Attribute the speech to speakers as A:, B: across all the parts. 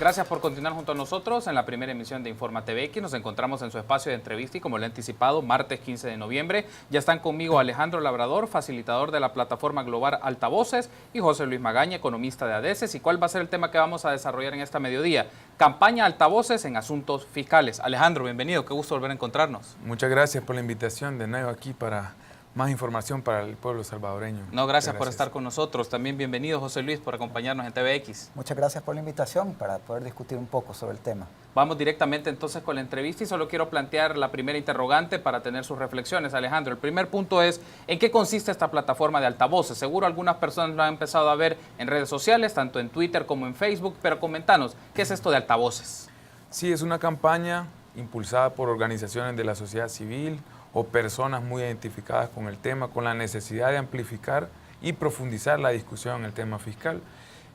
A: Gracias por continuar junto a nosotros en la primera emisión de Informa TVX. Nos encontramos en su espacio de entrevista y, como le he anticipado, martes 15 de noviembre. Ya están conmigo Alejandro Labrador, facilitador de la plataforma global Altavoces, y José Luis Magaña, economista de ADECES. ¿Y cuál va a ser el tema que vamos a desarrollar en esta mediodía? Campaña Altavoces en asuntos fiscales. Alejandro, bienvenido. Qué gusto volver a encontrarnos.
B: Muchas gracias por la invitación de nuevo aquí para más información para el pueblo salvadoreño.
A: No, gracias por estar con nosotros. También bienvenido, José Luis, por acompañarnos en TVX.
C: Muchas gracias por la invitación para poder discutir un poco sobre el tema.
A: Vamos directamente entonces con la entrevista y solo quiero plantear la primera interrogante para tener sus reflexiones, Alejandro. El primer punto es, ¿en qué consiste esta plataforma de altavoces? Seguro algunas personas lo han empezado a ver en redes sociales, tanto en Twitter como en Facebook, pero comentanos, ¿qué es esto de altavoces?
B: Sí, es una campaña impulsada por organizaciones de la sociedad civil o personas muy identificadas con el tema, con la necesidad de amplificar y profundizar la discusión en el tema fiscal,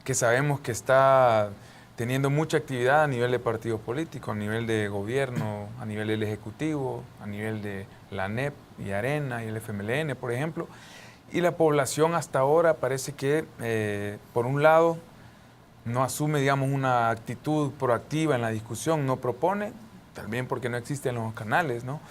B: que sabemos que está teniendo mucha actividad a nivel de partidos políticos, a nivel de gobierno, a nivel del Ejecutivo, a nivel de la ANEP y ARENA y el FMLN, por ejemplo. Y la población hasta ahora parece que, por un lado, no asume, digamos, una actitud proactiva en la discusión, no propone, también porque no existen los canales, ¿no?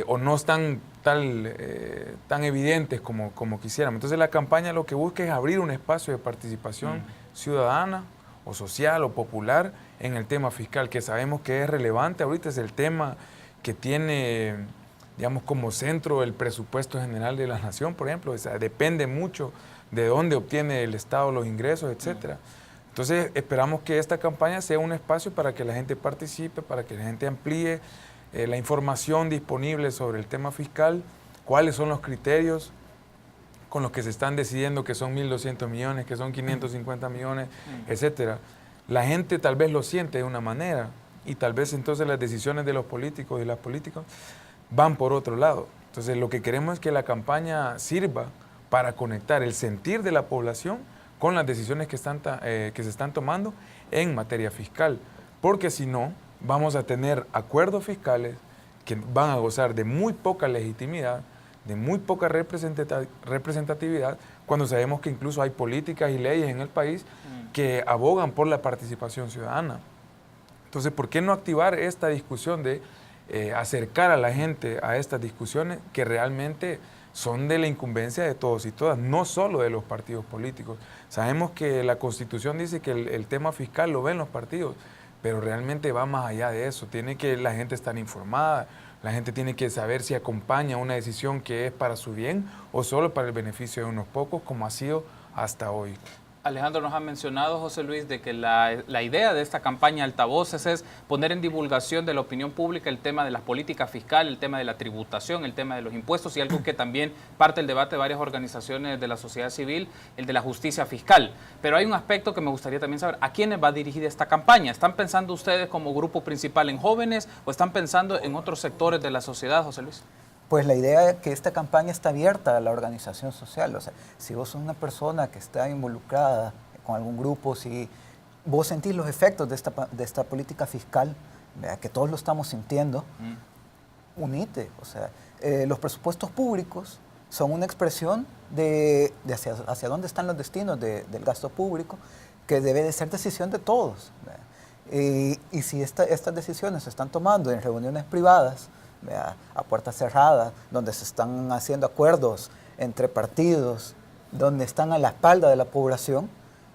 B: O no están tan evidentes como quisiéramos. Entonces la campaña lo que busca es abrir un espacio de participación ciudadana o social o popular en el tema fiscal, que sabemos que es relevante. Ahorita es el tema que tiene, digamos, como centro el presupuesto general de la nación, por ejemplo. O sea, depende mucho de dónde obtiene el Estado los ingresos, etcétera. Entonces esperamos que esta campaña sea un espacio para que la gente participe, para que la gente amplíe la información disponible sobre el tema fiscal, cuáles son los criterios con los que se están decidiendo que son 1.200 millones, que son 550 millones, etcétera. La gente tal vez lo siente de una manera y tal vez entonces las decisiones de los políticos y las políticas van por otro lado. Entonces lo que queremos es que la campaña sirva para conectar el sentir de la población con las decisiones que se están tomando en materia fiscal, porque si no, vamos a tener acuerdos fiscales que van a gozar de muy poca legitimidad, de muy poca representatividad, cuando sabemos que incluso hay políticas y leyes en el país que abogan por la participación ciudadana. Entonces, ¿por qué no activar esta discusión de acercar a la gente a estas discusiones que realmente son de la incumbencia de todos y todas, no solo de los partidos políticos? Sabemos que la Constitución dice que el tema fiscal lo ven los partidos, pero realmente va más allá de eso. Tiene que la gente estar informada, la gente tiene que saber si acompaña una decisión que es para su bien o solo para el beneficio de unos pocos, como ha sido hasta hoy.
A: Alejandro, nos ha mencionado, José Luis, de que la idea de esta campaña Altavoces es poner en divulgación de la opinión pública el tema de las políticas fiscales, el tema de la tributación, el tema de los impuestos y algo que también parte del debate de varias organizaciones de la sociedad civil, el de la justicia fiscal. Pero hay un aspecto que me gustaría también saber, ¿a quiénes va dirigida esta campaña? ¿Están pensando ustedes como grupo principal en jóvenes o están pensando en otros sectores de la sociedad, José Luis?
C: Pues la idea es que esta campaña está abierta a la organización social. O sea, si vos sos una persona que está involucrada con algún grupo, si vos sentís los efectos de esta política fiscal, ¿verdad?, que todos lo estamos sintiendo, unite. O sea, los presupuestos públicos son una expresión de hacia dónde están los destinos del gasto público, que debe de ser decisión de todos, ¿verdad? Y si estas decisiones se están tomando en reuniones privadas, a puertas cerradas, donde se están haciendo acuerdos entre partidos, donde están a la espalda de la población,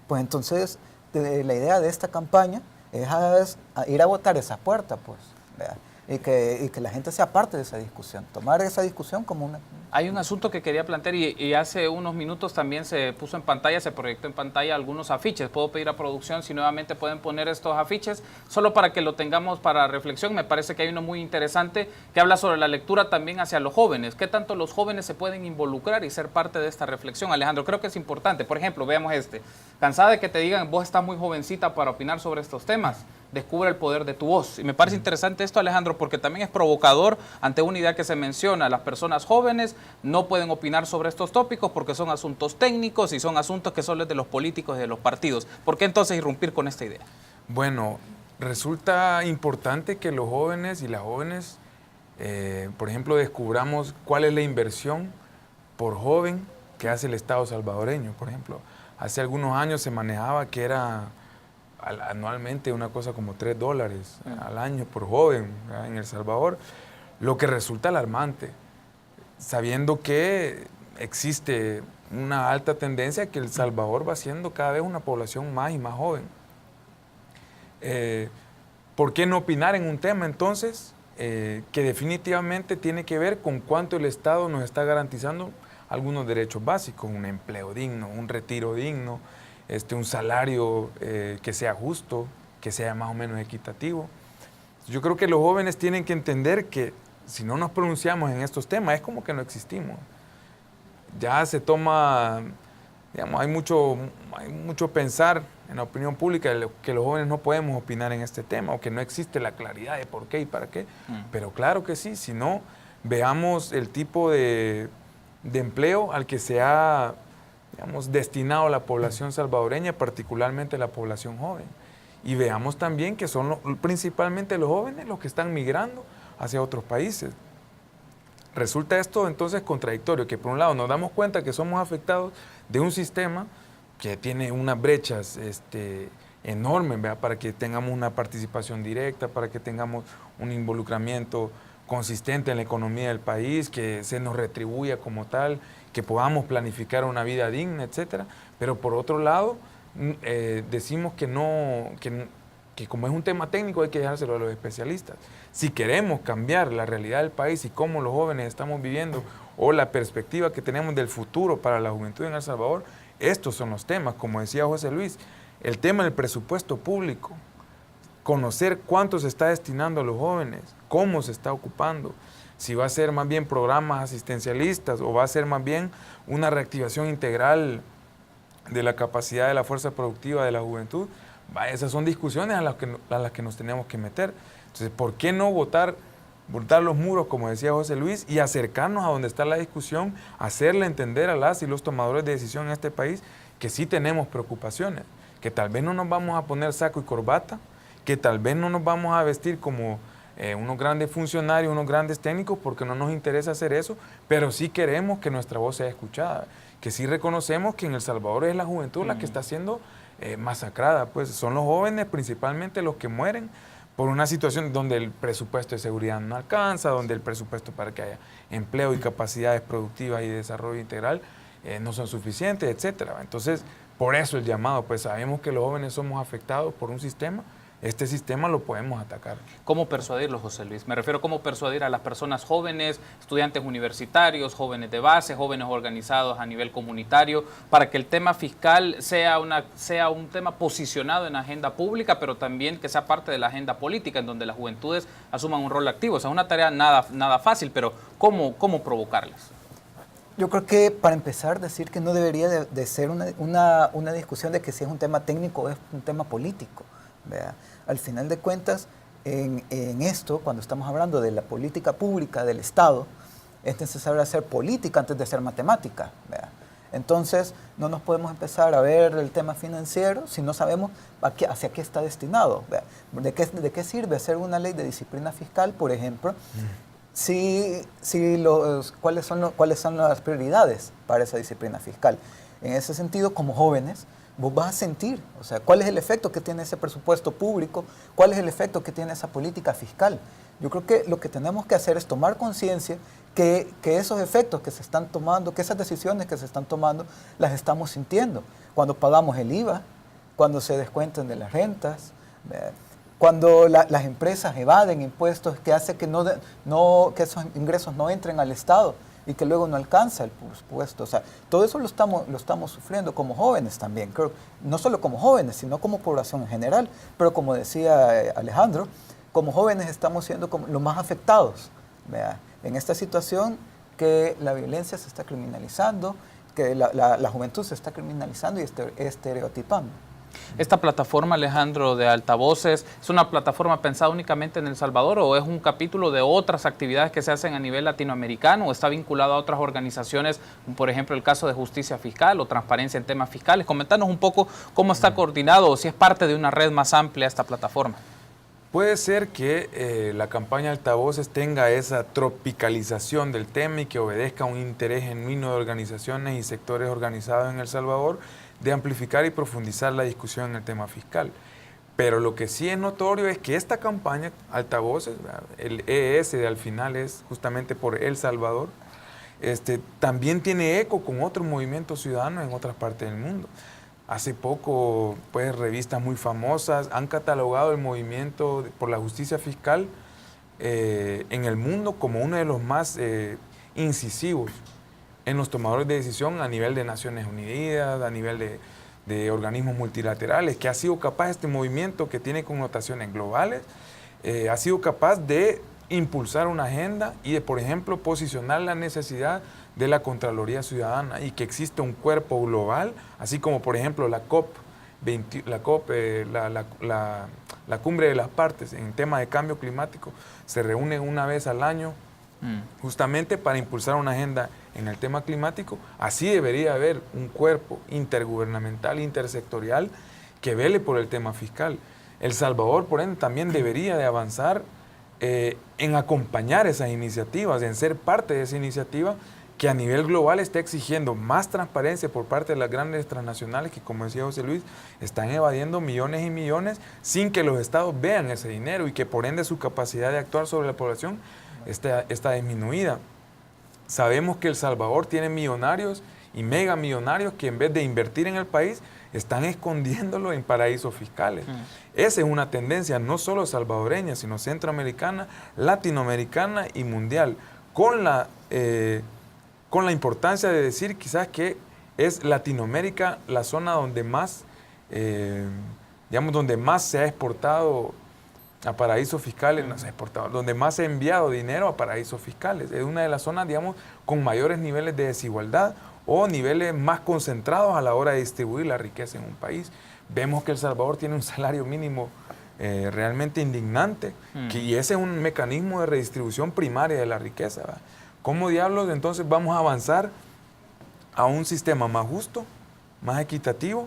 C: pues entonces la idea de esta campaña es ir a votar esa puerta, pues, ¿verdad? Y que la gente sea parte de esa discusión, tomar esa discusión como una...
A: Hay un asunto que quería plantear y hace unos minutos también se puso en pantalla, se proyectó en pantalla algunos afiches. Puedo pedir a producción si nuevamente pueden poner estos afiches, solo para que lo tengamos para reflexión. Me parece que hay uno muy interesante que habla sobre la lectura también hacia los jóvenes. ¿Qué tanto los jóvenes se pueden involucrar y ser parte de esta reflexión? Alejandro, creo que es importante. Por ejemplo, veamos este. Cansada de que te digan, vos estás muy jovencita para opinar sobre estos temas. Descubre el poder de tu voz. Y me parece interesante esto, Alejandro, porque también es provocador ante una idea que se menciona. Las personas jóvenes no pueden opinar sobre estos tópicos porque son asuntos técnicos y son asuntos que son de los políticos y de los partidos. ¿Por qué entonces irrumpir con esta idea?
B: Bueno, resulta importante que los jóvenes y las jóvenes, por ejemplo, descubramos cuál es la inversión por joven que hace el Estado salvadoreño. Por ejemplo, hace algunos años se manejaba que era anualmente una cosa como $3 al año por joven, ¿verdad?, en El Salvador, lo que resulta alarmante, sabiendo que existe una alta tendencia que El Salvador va siendo cada vez una población más y más joven. ¿Por qué no opinar en un tema entonces que definitivamente tiene que ver con cuánto el Estado nos está garantizando algunos derechos básicos, un empleo digno, un retiro digno, un salario que sea justo, que sea más o menos equitativo? Yo creo que los jóvenes tienen que entender que si no nos pronunciamos en estos temas es como que no existimos. Ya se toma, digamos, hay mucho pensar en la opinión pública de que los jóvenes no podemos opinar en este tema o que no existe la claridad de por qué y para qué. Pero claro que sí, si no, veamos el tipo de empleo al que se ha, digamos, destinado a la población salvadoreña, particularmente la población joven. Y veamos también que son principalmente los jóvenes los que están migrando hacia otros países. Resulta esto entonces contradictorio, que por un lado nos damos cuenta que somos afectados de un sistema que tiene unas brechas enormes, ¿verdad?, para que tengamos una participación directa, para que tengamos un involucramiento consistente en la economía del país, que se nos retribuya como tal, que podamos planificar una vida digna, etcétera. Pero por otro lado, decimos que como es un tema técnico hay que dejárselo a los especialistas. Si queremos cambiar la realidad del país y cómo los jóvenes estamos viviendo o la perspectiva que tenemos del futuro para la juventud en El Salvador, estos son los temas, como decía José Luis, el tema del presupuesto público, conocer cuánto se está destinando a los jóvenes, cómo se está ocupando, si va a ser más bien programas asistencialistas o va a ser más bien una reactivación integral de la capacidad de la fuerza productiva de la juventud. Esas son discusiones a las que nos tenemos que meter. Entonces, ¿por qué no botar los muros, como decía José Luis, y acercarnos a donde está la discusión, hacerle entender a las y los tomadores de decisión en este país que sí tenemos preocupaciones, que tal vez no nos vamos a poner saco y corbata, que tal vez no nos vamos a vestir como unos grandes funcionarios, unos grandes técnicos, porque no nos interesa hacer eso, pero sí queremos que nuestra voz sea escuchada, que sí reconocemos que en El Salvador es la juventud la que está siendo masacrada, pues son los jóvenes principalmente los que mueren por una situación donde el presupuesto de seguridad no alcanza, donde el presupuesto para que haya empleo y capacidades productivas y desarrollo integral no son suficientes, etcétera. Entonces, por eso el llamado, pues sabemos que los jóvenes somos afectados por un sistema. Este sistema lo podemos atacar.
A: ¿Cómo persuadirlos, José Luis? Me refiero a cómo persuadir a las personas jóvenes, estudiantes universitarios, jóvenes de base, jóvenes organizados a nivel comunitario, para que el tema fiscal sea un tema posicionado en la agenda pública, pero también que sea parte de la agenda política, en donde las juventudes asuman un rol activo. O sea, es una tarea nada fácil, pero ¿cómo provocarles?
C: Yo creo que, para empezar, decir que no debería de ser una discusión de que si es un tema técnico o es un tema político. ¿Vea? Al final de cuentas, en esto, cuando estamos hablando de la política pública del Estado, es necesario hacer política antes de hacer matemática. ¿Vea? Entonces, no nos podemos empezar a ver el tema financiero si no sabemos hacia qué está destinado. ¿Vea? ¿De qué sirve hacer una ley de disciplina fiscal, por ejemplo, cuáles son las prioridades para esa disciplina fiscal? En ese sentido, como jóvenes, vos vas a sentir, o sea, cuál es el efecto que tiene ese presupuesto público, cuál es el efecto que tiene esa política fiscal. Yo creo que lo que tenemos que hacer es tomar conciencia que esos efectos que se están tomando, que esas decisiones que se están tomando, las estamos sintiendo. Cuando pagamos el IVA, cuando se descuentan de las rentas, cuando las empresas evaden impuestos que hace que esos ingresos no entren al Estado y que luego no alcanza el presupuesto. O sea, todo eso lo estamos sufriendo como jóvenes también, creo, no solo como jóvenes, sino como población en general. Pero como decía Alejandro, como jóvenes estamos siendo como los más afectados, ¿vea? En esta situación que la violencia se está criminalizando, que la juventud se está criminalizando y estereotipando.
A: ¿Esta plataforma, Alejandro, de altavoces, es una plataforma pensada únicamente en El Salvador o es un capítulo de otras actividades que se hacen a nivel latinoamericano o está vinculado a otras organizaciones, como por ejemplo el caso de justicia fiscal o transparencia en temas fiscales? Comentanos un poco cómo está coordinado o si es parte de una red más amplia esta plataforma.
B: Puede ser que la campaña Altavoces tenga esa tropicalización del tema y que obedezca a un interés genuino de organizaciones y sectores organizados en El Salvador de amplificar y profundizar la discusión en el tema fiscal. Pero lo que sí es notorio es que esta campaña Altavoces, el ES de al final es justamente por El Salvador, también tiene eco con otros movimientos ciudadanos en otras partes del mundo. Hace poco, pues, revistas muy famosas han catalogado el movimiento por la justicia fiscal en el mundo como uno de los más incisivos en los tomadores de decisión a nivel de Naciones Unidas, a nivel de organismos multilaterales, que ha sido capaz este movimiento que tiene connotaciones globales, ha sido capaz de impulsar una agenda y de, por ejemplo, posicionar la necesidad de la Contraloría Ciudadana y que existe un cuerpo global, así como, por ejemplo, la cumbre de las partes en tema de cambio climático, se reúne una vez al año justamente para impulsar una agenda en el tema climático. Así debería haber un cuerpo intergubernamental, intersectorial, que vele por el tema fiscal. El Salvador, por ende, también debería de avanzar en acompañar esas iniciativas, en ser parte de esa iniciativa que a nivel global está exigiendo más transparencia por parte de las grandes transnacionales que, como decía José Luis, están evadiendo millones y millones sin que los estados vean ese dinero y que por ende su capacidad de actuar sobre la población está disminuida. Sabemos que El Salvador tiene millonarios y megamillonarios que en vez de invertir en el país están escondiéndolo en paraísos fiscales. Esa es una tendencia no solo salvadoreña, sino centroamericana, latinoamericana y mundial, con la importancia de decir quizás que es Latinoamérica la zona donde más, donde más se ha exportado a paraísos fiscales, no se ha exportado, donde más se ha enviado dinero a paraísos fiscales. Es una de las zonas, con mayores niveles de desigualdad o niveles más concentrados a la hora de distribuir la riqueza en un país. Vemos que El Salvador tiene un salario mínimo realmente indignante, y ese es un mecanismo de redistribución primaria de la riqueza, ¿verdad? ¿Cómo diablos entonces vamos a avanzar a un sistema más justo, más equitativo,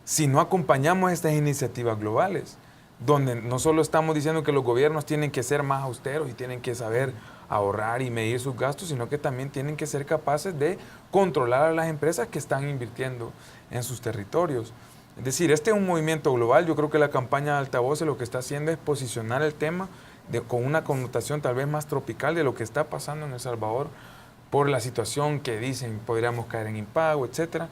B: si no acompañamos estas iniciativas globales? Donde no solo estamos diciendo que los gobiernos tienen que ser más austeros y tienen que saber ahorrar y medir sus gastos, sino que también tienen que ser capaces de controlar a las empresas que están invirtiendo en sus territorios. Es decir, este es un movimiento global. Yo creo que la campaña de Altavoces lo que está haciendo es posicionar el tema con una connotación tal vez más tropical de lo que está pasando en El Salvador por la situación que dicen podríamos caer en impago, etcétera.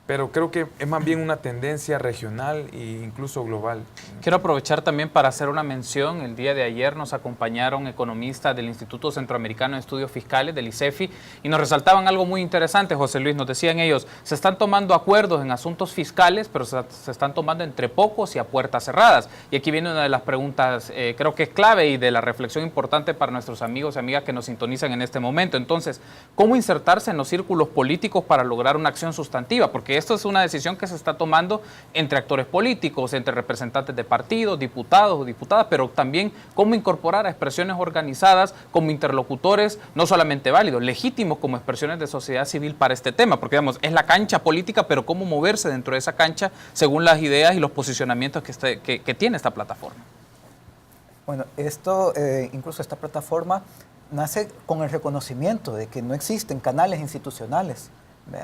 B: Pero creo que es más bien una tendencia regional e incluso global.
A: Quiero aprovechar también para hacer una mención. El día de ayer nos acompañaron economistas del Instituto Centroamericano de Estudios Fiscales, del ICEFI, y nos resaltaban algo muy interesante, José Luis. Nos decían ellos, se están tomando acuerdos en asuntos fiscales, pero se están tomando entre pocos y a puertas cerradas. Y aquí viene una de las preguntas, creo que es clave y de la reflexión importante para nuestros amigos y amigas que nos sintonizan en este momento. Entonces, ¿cómo insertarse en los círculos políticos para lograr una acción sustantiva? Porque esto es una decisión que se está tomando entre actores políticos, entre representantes de partidos, diputados o diputadas, pero también cómo incorporar a expresiones organizadas como interlocutores no solamente válidos, legítimos como expresiones de sociedad civil para este tema, porque es la cancha política, pero cómo moverse dentro de esa cancha según las ideas y los posicionamientos que tiene esta plataforma.
C: Bueno, incluso esta plataforma nace con el reconocimiento de que no existen canales institucionales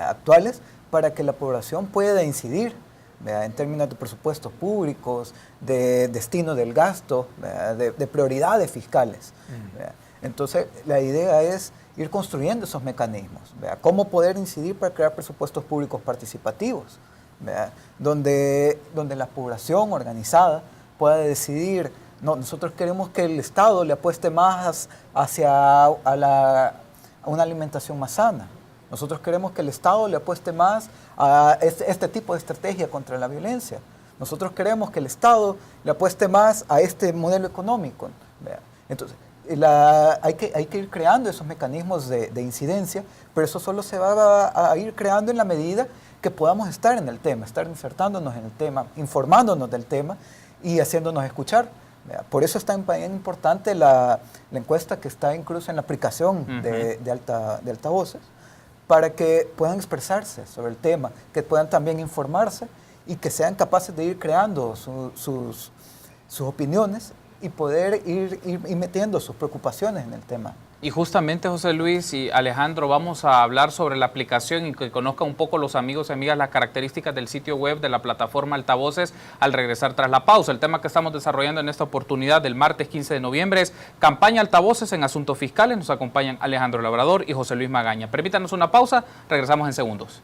C: actuales para que la población pueda incidir en términos de presupuestos públicos, de destino del gasto, de prioridades fiscales. Entonces, la idea es ir construyendo esos mecanismos, cómo poder incidir para crear presupuestos públicos participativos, donde la población organizada pueda decidir, no, nosotros queremos que el Estado le apueste más hacia una alimentación más sana. Nosotros queremos que el Estado le apueste más a este tipo de estrategia contra la violencia. Nosotros queremos que el Estado le apueste más a este modelo económico. Entonces, hay que ir creando esos mecanismos de incidencia, pero eso solo se va a ir creando en la medida que podamos estar en el tema, estar insertándonos en el tema, informándonos del tema y haciéndonos escuchar. Por eso es tan importante la encuesta que está incluso en la aplicación de Altavoces, para que puedan expresarse sobre el tema, que puedan también informarse y que sean capaces de ir creando sus opiniones y poder ir metiendo sus preocupaciones en el tema.
A: Y justamente, José Luis y Alejandro, vamos a hablar sobre la aplicación y que conozcan un poco los amigos y amigas las características del sitio web de la plataforma Altavoces al regresar tras la pausa. El tema que estamos desarrollando en esta oportunidad del martes 15 de noviembre es campaña Altavoces en asuntos fiscales. Nos acompañan Alejandro Labrador y José Luis Magaña. Permítanos una pausa, regresamos en segundos.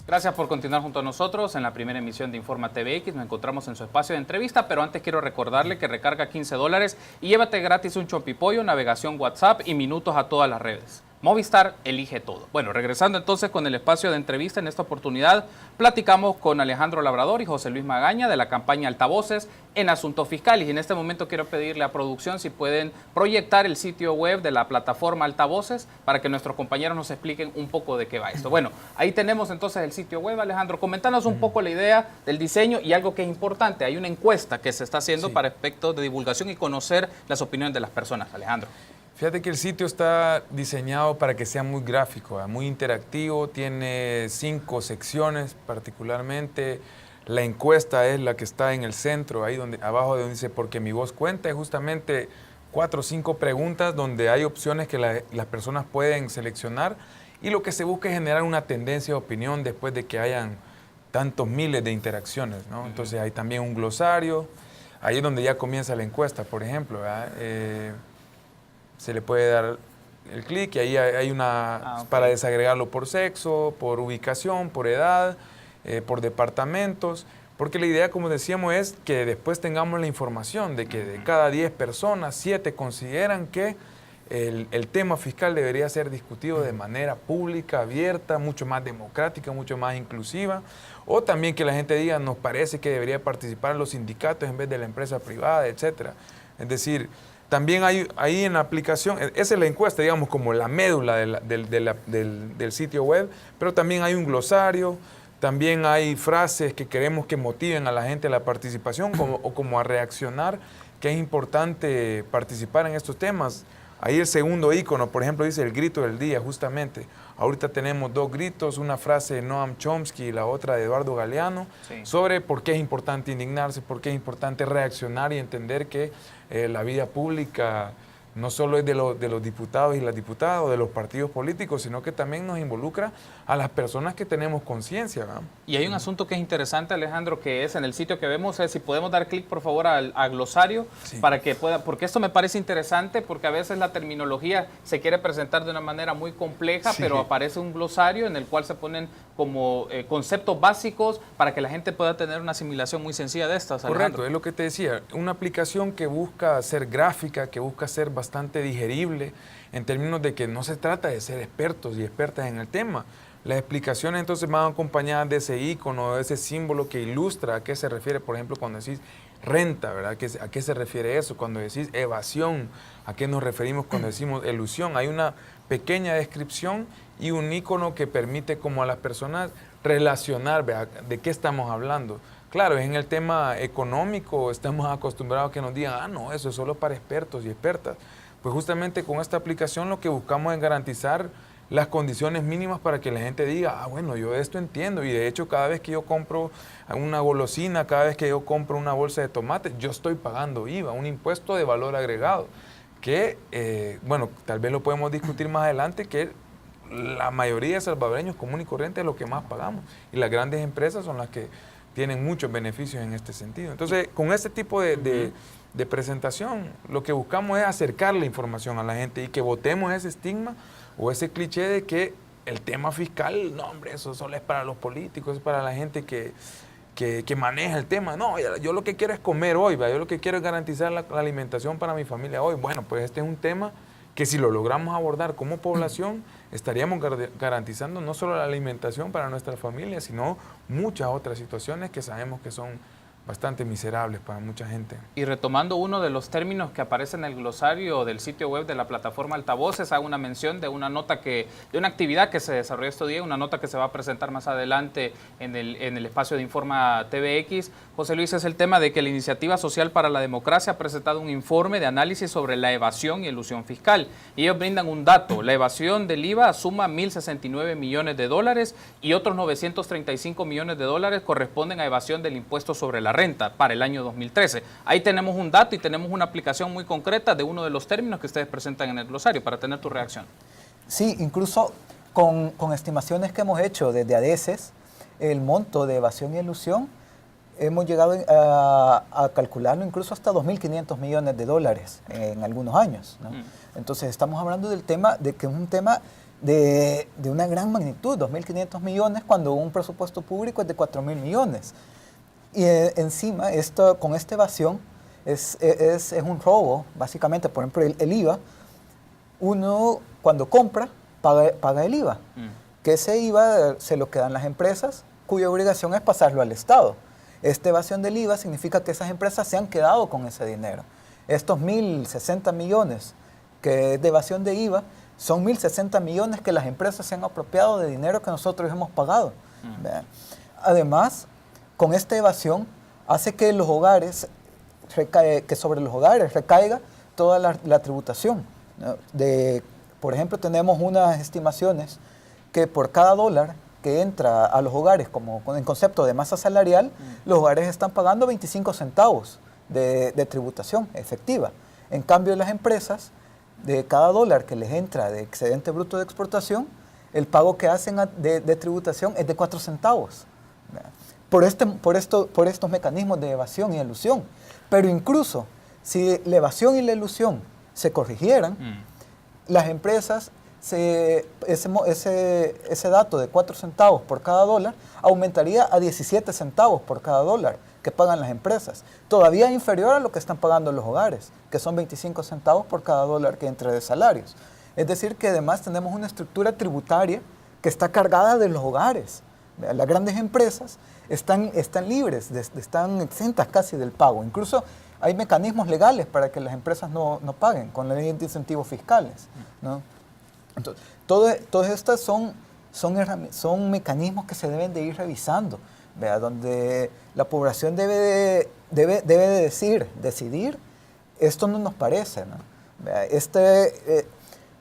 A: Gracias por continuar junto a nosotros en la primera emisión de Informa TVX. Nos encontramos en su espacio de entrevista, pero antes quiero recordarle que recarga $15 y llévate gratis un chompipollo, navegación WhatsApp y minutos a todas las redes. Movistar elige todo. Bueno, regresando entonces con el espacio de entrevista, en esta oportunidad platicamos con Alejandro Labrador y José Luis Magaña de la campaña Altavoces en asuntos fiscales. Y en este momento quiero pedirle a producción si pueden proyectar el sitio web de la plataforma Altavoces para que nuestros compañeros nos expliquen un poco de qué va esto. Bueno, ahí tenemos entonces el sitio web. Alejandro, coméntanos un poco la idea del diseño y algo que es importante. Hay una encuesta que se está haciendo para efectos de divulgación y conocer las opiniones de las personas. Alejandro.
B: Fíjate que el sitio está diseñado para que sea muy gráfico, muy interactivo, tiene 5 secciones particularmente. La encuesta es la que está en el centro, ahí donde abajo donde dice porque mi voz cuenta, es justamente 4 o 5 preguntas donde hay opciones que las personas pueden seleccionar y lo que se busca es generar una tendencia de opinión después de que hayan tantos miles de interacciones, ¿no? Entonces hay también un glosario, ahí es donde ya comienza la encuesta, por ejemplo, se le puede dar el clic y ahí hay una para desagregarlo por sexo, por ubicación, por edad, por departamentos, porque la idea, como decíamos, es que después tengamos la información de que de cada 10 personas, 7 consideran que el tema fiscal debería ser discutido de manera pública, abierta, mucho más democrática, mucho más inclusiva, o también que la gente diga, nos parece que debería participar los sindicatos en vez de la empresa privada, etcétera. Es decir, también hay ahí en la aplicación, esa es la encuesta, digamos, como la médula del sitio web, pero también hay un glosario, también hay frases que queremos que motiven a la gente a la participación o como a reaccionar, que es importante participar en estos temas. Ahí el segundo icono, por ejemplo, dice el grito del día, justamente. Ahorita tenemos 2 gritos, una frase de Noam Chomsky y la otra de Eduardo Galeano, sobre por qué es importante indignarse, por qué es importante reaccionar y entender que la vida pública no solo es de los diputados y las diputadas o de los partidos políticos, sino que también nos involucra a las personas que tenemos conciencia, ¿verdad?
A: Y hay un asunto que es interesante, Alejandro, que es en el sitio que vemos, si podemos dar clic por favor al glosario, para que pueda, porque esto me parece interesante, porque a veces la terminología se quiere presentar de una manera muy compleja, pero aparece un glosario en el cual se ponen como conceptos básicos para que la gente pueda tener una asimilación muy sencilla de estas, Alejandro.
B: Correcto, es lo que te decía, una aplicación que busca ser gráfica, que busca ser bastante digerible, en términos de que no se trata de ser expertos y expertas en el tema. Las explicaciones entonces van acompañadas de ese icono, de ese símbolo que ilustra a qué se refiere, por ejemplo, cuando decís renta, ¿verdad? ¿A qué se refiere eso? Cuando decís evasión, ¿a qué nos referimos cuando decimos elusión? Hay una pequeña descripción y un icono que permite como a las personas relacionar, ¿verdad? De qué estamos hablando. Claro, en el tema económico estamos acostumbrados a que nos digan, no, eso es solo para expertos y expertas. Pues justamente con esta aplicación lo que buscamos es garantizar las condiciones mínimas para que la gente diga, bueno, yo de esto entiendo, y de hecho cada vez que yo compro una golosina, cada vez que yo compro una bolsa de tomate, yo estoy pagando IVA, un impuesto de valor agregado, que, bueno, tal vez lo podemos discutir más adelante, que la mayoría de salvadoreños común y corriente es lo que más pagamos, y las grandes empresas son las que tienen muchos beneficios en este sentido. Entonces, con este tipo de presentación, lo que buscamos es acercar la información a la gente y que botemos ese estigma o ese cliché de que el tema fiscal, no hombre, eso solo es para los políticos, es para la gente que maneja el tema. No, yo lo que quiero es comer hoy, ¿va? Yo lo que quiero es garantizar la alimentación para mi familia hoy. Bueno, pues este es un tema que si lo logramos abordar como población, estaríamos garantizando no solo la alimentación para nuestra familia, sino muchas otras situaciones que sabemos que son bastante miserables para mucha gente.
A: Y retomando uno de los términos que aparece en el glosario del sitio web de la plataforma Altavoces, hago una mención de una nota de una actividad que se desarrolló este día, una nota que se va a presentar más adelante en el espacio de Informa TVX. José Luis, es el tema de que la Iniciativa Social para la Democracia ha presentado un informe de análisis sobre la evasión y elusión fiscal. Y ellos brindan un dato: la evasión del IVA suma 1.069 millones de dólares y otros 935 millones de dólares corresponden a evasión del impuesto sobre la renta para el año 2013. Ahí tenemos un dato y tenemos una aplicación muy concreta de uno de los términos que ustedes presentan en el glosario, para tener tu reacción.
C: Sí, incluso con estimaciones que hemos hecho desde ADECES, el monto de evasión y elusión, hemos llegado a calcularlo incluso hasta 2.500 millones de dólares en algunos años, ¿no? Entonces estamos hablando del tema, de que es un tema de una gran magnitud, 2.500 millones, cuando un presupuesto público es de 4.000 millones. Y encima, con esta evasión, es un robo, básicamente. Por ejemplo, el IVA, uno cuando compra, paga el IVA. Que ese IVA se lo quedan las empresas, cuya obligación es pasarlo al Estado. Esta evasión del IVA significa que esas empresas se han quedado con ese dinero. Estos 1.060 millones que es de evasión de IVA, son 1.060 millones que las empresas se han apropiado de dinero que nosotros hemos pagado. Además, con esta evasión hace que los hogares, que sobre los hogares recaiga toda la tributación, ¿no? Por ejemplo, tenemos unas estimaciones que por cada dólar que entra a los hogares como en concepto de masa salarial, los hogares están pagando 25 centavos de tributación efectiva. En cambio, las empresas, de cada dólar que les entra de excedente bruto de exportación, el pago que hacen de tributación es de 4 centavos. Por estos mecanismos de evasión y elusión. Pero incluso si la evasión y la elusión se corrigieran, las empresas, ese dato de 4 centavos por cada dólar aumentaría a 17 centavos por cada dólar que pagan las empresas. Todavía inferior a lo que están pagando los hogares, que son 25 centavos por cada dólar que entre de salarios. Es decir, que además tenemos una estructura tributaria que está cargada de los hogares. Las grandes empresas están libres, están exentas casi del pago. Incluso hay mecanismos legales para que las empresas no paguen, con la ley de incentivos fiscales, ¿no? Entonces, todas estas son mecanismos que se deben de ir revisando, ¿vea? Donde la población debe decidir, esto no nos parece, ¿no? ¿Vea?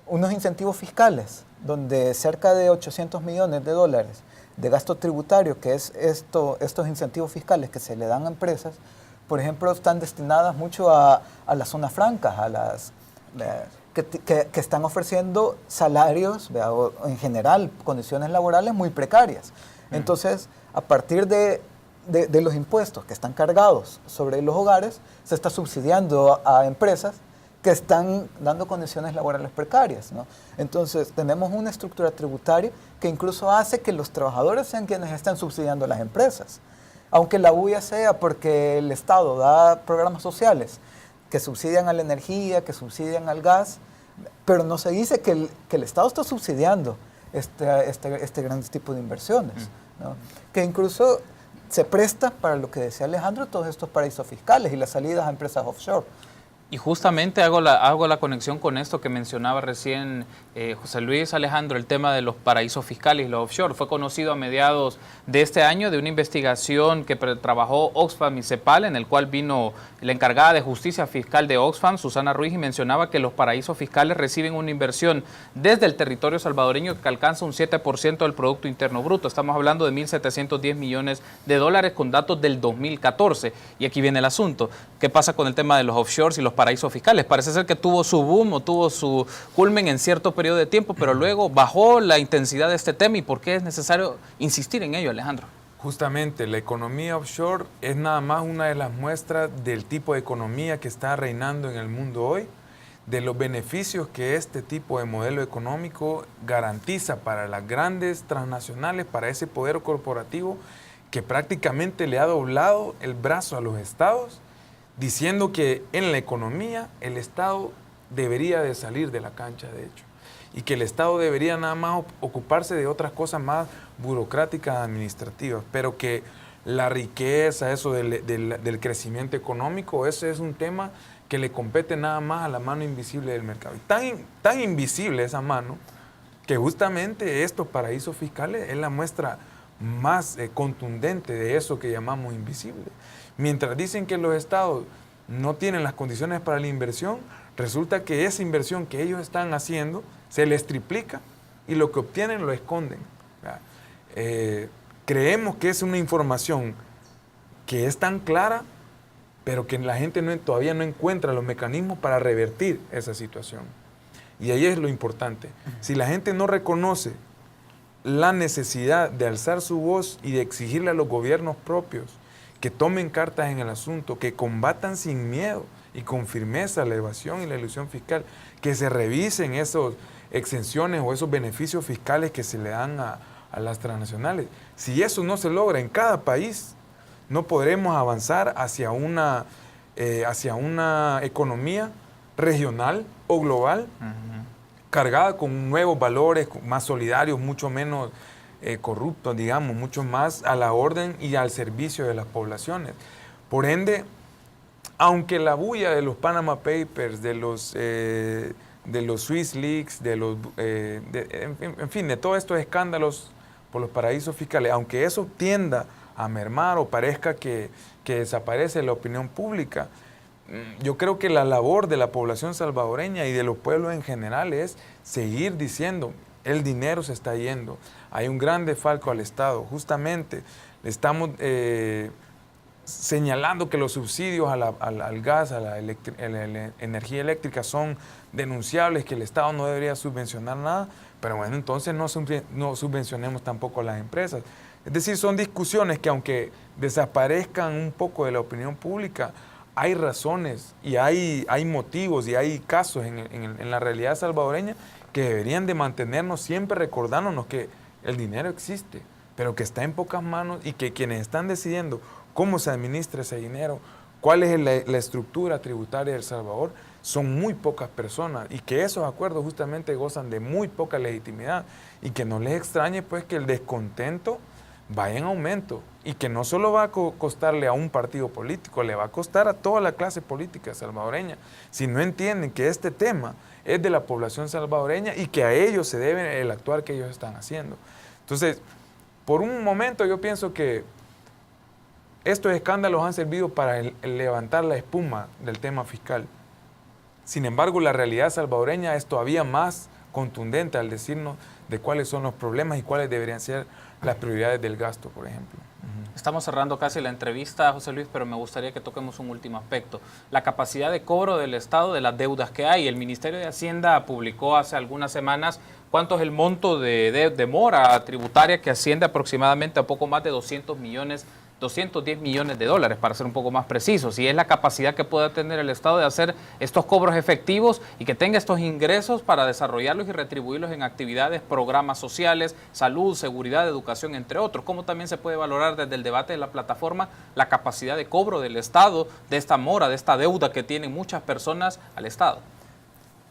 C: Unos incentivos fiscales, donde cerca de 800 millones de dólares de gasto tributario, que es estos incentivos fiscales que se le dan a empresas, por ejemplo, están destinadas mucho a las zonas francas, a las que están ofreciendo salarios, o en general condiciones laborales muy precarias. Entonces, a partir de los impuestos que están cargados sobre los hogares, se está subsidiando a empresas que están dando condiciones laborales precarias, ¿no? Entonces, tenemos una estructura tributaria que incluso hace que los trabajadores sean quienes están subsidiando a las empresas. Aunque la bulla sea porque el Estado da programas sociales que subsidian a la energía, que subsidian al gas, pero no se dice que el Estado está subsidiando este gran tipo de inversiones, ¿no? Que incluso se presta para lo que decía Alejandro, todos estos paraísos fiscales y las salidas a empresas offshore.
A: Y justamente hago la conexión con esto que mencionaba recién José Luis, Alejandro, el tema de los paraísos fiscales y los offshore. Fue conocido a mediados de este año de una investigación que trabajó Oxfam y CEPAL, en el cual vino la encargada de justicia fiscal de Oxfam, Susana Ruiz, y mencionaba que los paraísos fiscales reciben una inversión desde el territorio salvadoreño que alcanza un 7% del Producto Interno Bruto. Estamos hablando de 1.710 millones de dólares con datos del 2014. Y aquí viene el asunto. ¿Qué pasa con el tema de los offshores y los paraísos fiscales? Parece ser que tuvo su boom o tuvo su culmen en cierto periodo de tiempo, pero luego bajó la intensidad de este tema. ¿Y por qué es necesario insistir en ello, Alejandro?
B: Justamente, la economía offshore es nada más una de las muestras del tipo de economía que está reinando en el mundo hoy, de los beneficios que este tipo de modelo económico garantiza para las grandes transnacionales, para ese poder corporativo que prácticamente le ha doblado el brazo a los estados, diciendo que en la economía el Estado debería de salir de la cancha, de hecho, y que el Estado debería nada más ocuparse de otras cosas más burocráticas, administrativas, pero que la riqueza, eso del crecimiento económico, ese es un tema que le compete nada más a la mano invisible del mercado. Y tan invisible esa mano que justamente estos paraísos fiscales es la muestra más contundente de eso que llamamos invisible. Mientras dicen que los estados no tienen las condiciones para la inversión, resulta que esa inversión que ellos están haciendo se les triplica y lo que obtienen lo esconden. Creemos que es una información que es tan clara, pero que la gente todavía no encuentra los mecanismos para revertir esa situación. Y ahí es lo importante. Si la gente no reconoce la necesidad de alzar su voz y de exigirle a los gobiernos propios que tomen cartas en el asunto, que combatan sin miedo y con firmeza la evasión y la elusión fiscal, que se revisen esas exenciones o esos beneficios fiscales que se le dan a las transnacionales. Si eso no se logra en cada país, no podremos avanzar hacia una economía regional o global cargada con nuevos valores, más solidarios, mucho menos corruptos, digamos, mucho más a la orden y al servicio de las poblaciones. Por ende, aunque la bulla de los Panama Papers, de los Swiss Leaks, en fin, de todos estos escándalos por los paraísos fiscales, aunque eso tienda a mermar o parezca que desaparece la opinión pública, yo creo que la labor de la población salvadoreña y de los pueblos en general es seguir diciendo, el dinero se está yendo, hay un gran desfalco al Estado, justamente estamos señalando que los subsidios al gas, a la energía eléctrica son denunciables, que el Estado no debería subvencionar nada, pero bueno, entonces no subvencionemos tampoco a las empresas. Es decir, son discusiones que aunque desaparezcan un poco de la opinión pública, hay razones y hay motivos y hay casos en la realidad salvadoreña que deberían de mantenernos siempre recordándonos que el dinero existe, pero que está en pocas manos y que quienes están decidiendo cómo se administra ese dinero, cuál es la estructura tributaria de El Salvador, son muy pocas personas y que esos acuerdos justamente gozan de muy poca legitimidad y que no les extrañe pues que el descontento vaya en aumento y que no solo va a costarle a un partido político, le va a costar a toda la clase política salvadoreña si no entienden que este tema es de la población salvadoreña y que a ellos se debe el actuar que ellos están haciendo. Entonces, por un momento yo pienso que estos escándalos han servido para levantar la espuma del tema fiscal. Sin embargo, la realidad salvadoreña es todavía más contundente al decirnos de cuáles son los problemas y cuáles deberían ser las prioridades del gasto, por ejemplo.
A: Estamos cerrando casi la entrevista, José Luis, pero me gustaría que toquemos un último aspecto. La capacidad de cobro del Estado de las deudas que hay. El Ministerio de Hacienda publicó hace algunas semanas cuánto es el monto de mora tributaria que asciende aproximadamente a poco más de 210 millones de dólares, para ser un poco más precisos, y es la capacidad que pueda tener el Estado de hacer estos cobros efectivos y que tenga estos ingresos para desarrollarlos y retribuirlos en actividades, programas sociales, salud, seguridad, educación, entre otros. ¿Cómo también se puede valorar desde el debate de la plataforma la capacidad de cobro del Estado, de esta mora, de esta deuda que tienen muchas personas al Estado?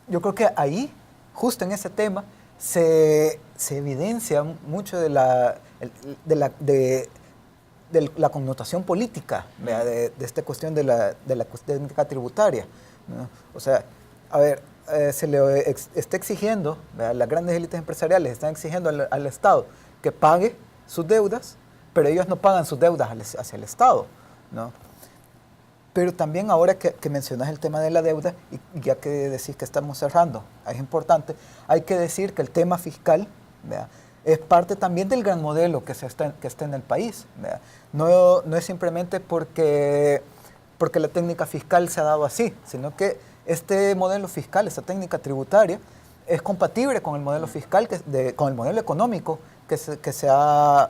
C: Yo creo que ahí, justo en ese tema, se evidencia mucho de la connotación política, de esta cuestión de la técnica tributaria, ¿no? O sea, a ver, se le está exigiendo, las grandes élites empresariales están exigiendo al Estado que pague sus deudas, pero ellos no pagan sus deudas hacia el Estado, ¿no? Pero también ahora que mencionas el tema de la deuda, y ya que decís que estamos cerrando, es importante, hay que decir que el tema fiscal, ¿verdad?, es parte también del gran modelo que está en el país. No es simplemente porque la técnica fiscal se ha dado así, sino que este modelo fiscal, esta técnica tributaria, es compatible con el modelo fiscal, con el modelo económico que se ha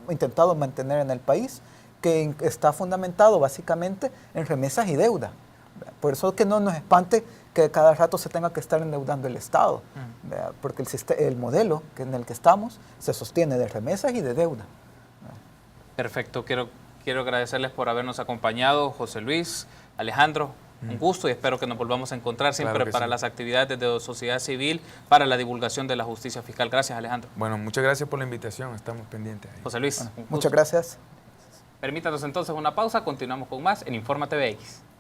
C: intentado mantener en el país, que está fundamentado básicamente en remesas y deuda. Por eso que no nos espante que cada rato se tenga que estar endeudando el Estado, porque el modelo en el que estamos se sostiene de remesas y de deuda.
A: Perfecto, quiero agradecerles por habernos acompañado, José Luis, Alejandro, un gusto y espero que nos volvamos a encontrar siempre
B: Claro que
A: para
B: sí.
A: las actividades de sociedad civil, para la divulgación de la justicia fiscal. Gracias, Alejandro.
B: Bueno, muchas gracias por la invitación, estamos pendientes ahí.
A: José Luis,
C: Bueno,
A: un
C: muchas
A: gusto.
C: gracias.
A: Permítanos entonces una pausa, continuamos con más en Informa TVX.